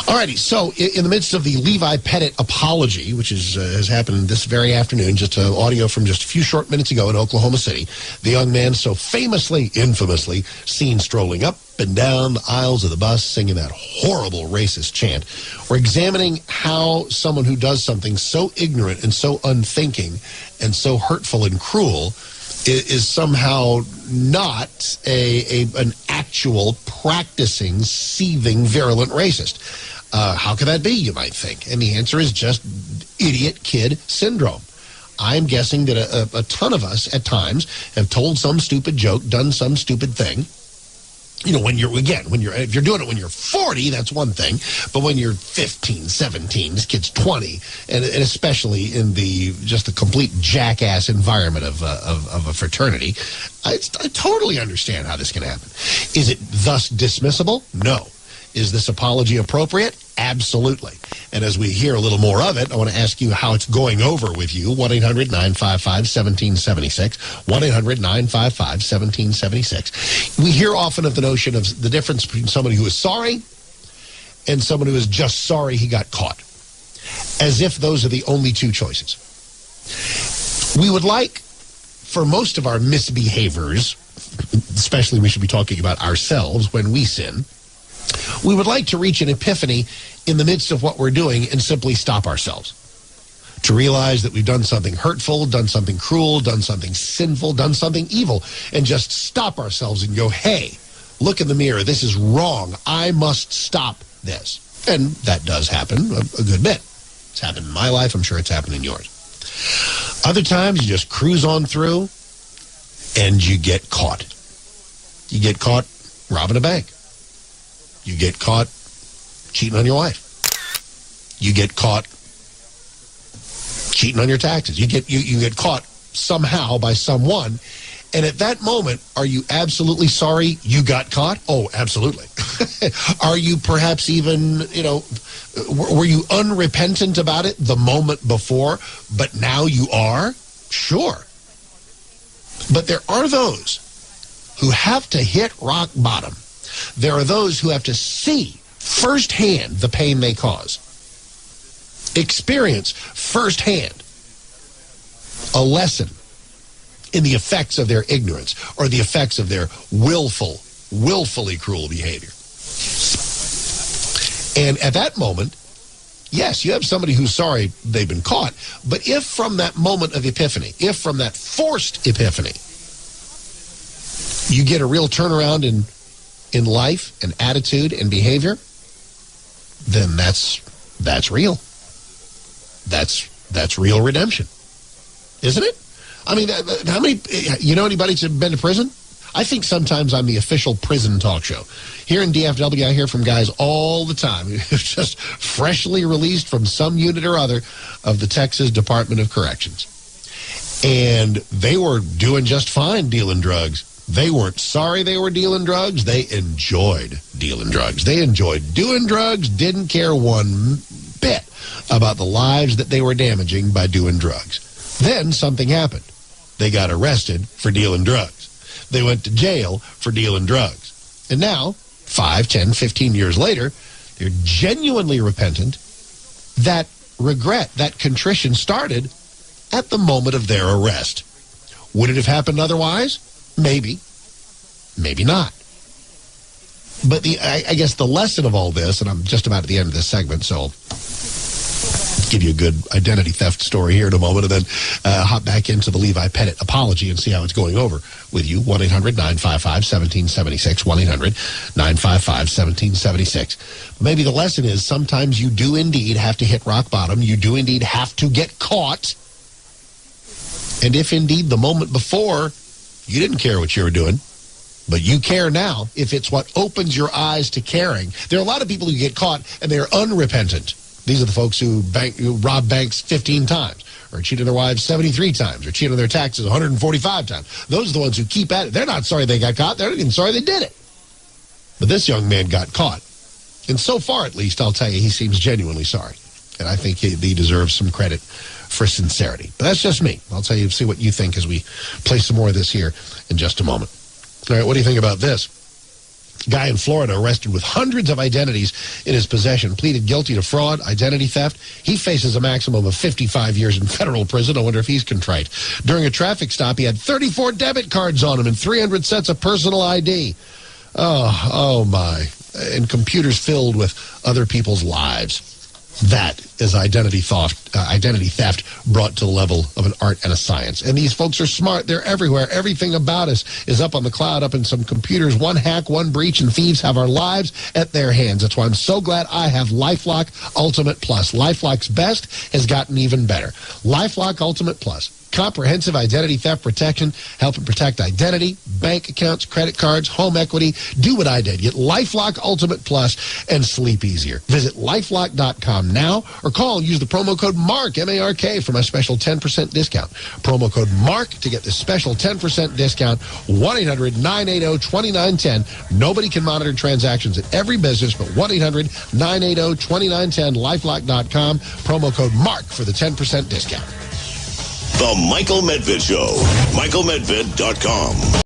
All righty, so in the midst of the Levi Pettit apology, which has happened this very afternoon, just audio from just a few short minutes ago in Oklahoma City, the young man so famously, infamously seen strolling up and down the aisles of the bus singing that horrible racist chant. We're examining how someone who does something so ignorant and so unthinking and so hurtful and cruel is somehow not an actual practicing, seething, virulent racist. How could that be, you might think? And the answer is just idiot kid syndrome. I'm guessing that a ton of us at times have told some stupid joke, done some stupid thing. You know, if you're doing it when you're 40, that's one thing. But when you're 15, 17, this kid's 20, and especially in the complete jackass environment of a fraternity, I totally understand how this can happen. Is it thus dismissible? No. Is this apology appropriate? Absolutely. And as we hear a little more of it, I want to ask you how it's going over with you. 1-800-955-1776. 1-800-955-1776. We hear often of the notion of the difference between somebody who is sorry and someone who is just sorry he got caught, as if those are the only two choices. We would like, for most of our misbehaviors, especially we should be talking about ourselves when we sin, we would like to reach an epiphany in the midst of what we're doing and simply stop ourselves. To realize that we've done something hurtful, done something cruel, done something sinful, done something evil, and just stop ourselves and go, hey, look in the mirror. This is wrong. I must stop this. And that does happen a good bit. It's happened in my life. I'm sure it's happened in yours. Other times you just cruise on through and you get caught. You get caught robbing a bank. You get caught cheating on your wife. You get caught cheating on your taxes. You get caught somehow by someone. And at that moment, are you absolutely sorry you got caught? Oh, absolutely. Are you perhaps even, were you unrepentant about it the moment before, but now you are? Sure. But there are those who have to hit rock bottom. There are those who have to see firsthand the pain they cause. Experience firsthand a lesson in the effects of their ignorance or the effects of their willfully cruel behavior. And at that moment, yes, you have somebody who's sorry they've been caught, but if from that moment of epiphany, if from that forced epiphany, you get a real turnaround in life and attitude and behavior, then that's real. That's real redemption, isn't it? I mean, how many, anybody who's been to prison? I think sometimes I'm the official prison talk show. Here in DFW, I hear from guys all the time who's just freshly released from some unit or other of the Texas Department of Corrections. And they were doing just fine dealing drugs. They weren't sorry they were dealing drugs. They enjoyed dealing drugs. They enjoyed doing drugs, didn't care one bit about the lives that they were damaging by doing drugs. Then something happened. They got arrested for dealing drugs. They went to jail for dealing drugs. And now, 5, 10, 15 years later, they're genuinely repentant. That regret, that contrition started at the moment of their arrest. Would it have happened otherwise? Maybe. Maybe not. But I guess the lesson of all this, and I'm just about at the end of this segment, so I'll give you a good identity theft story here in a moment, and then hop back into the Levi Pettit apology and see how it's going over with you. 1-800-955-1776. 1-800-955-1776. Maybe the lesson is sometimes you do indeed have to hit rock bottom. You do indeed have to get caught. And if indeed the moment before you didn't care what you were doing, but you care now, if it's what opens your eyes to caring. There are a lot of people who get caught and they're unrepentant. These are the folks who rob banks 15 times, or cheat on their wives 73 times, or cheat on their taxes 145 times. Those are the ones who keep at it. They're not sorry they got caught. They're not even sorry they did it. But this young man got caught. And so far, at least, I'll tell you, he seems genuinely sorry. And I think he deserves some credit for sincerity. But that's just me. I'll tell you, see what you think as we play some more of this here in just a moment. All right, what do you think about this? Guy in Florida arrested with hundreds of identities in his possession, pleaded guilty to fraud, identity theft. He faces a maximum of 55 years in federal prison. I wonder if he's contrite. During a traffic stop, he had 34 debit cards on him and 300 sets of personal ID. Oh my. And computers filled with other people's lives. That is identity theft brought to the level of an art and a science. And these folks are smart. They're everywhere. Everything about us is up on the cloud, up in some computers. One hack, one breach, and thieves have our lives at their hands. That's why I'm so glad I have LifeLock Ultimate Plus. LifeLock's best has gotten even better. LifeLock Ultimate Plus. Comprehensive identity theft protection, helping protect identity, bank accounts, credit cards, home equity. Do what I did. Get LifeLock Ultimate Plus and sleep easier. Visit LifeLock.com now or call and use the promo code MARK, M-A-R-K, for my special 10% discount. Promo code MARK to get this special 10% discount. 1-800-980-2910. Nobody can monitor transactions at every business, but 1-800-980-2910, LifeLock.com. Promo code MARK for the 10% discount. The Michael Medved Show. MichaelMedved.com.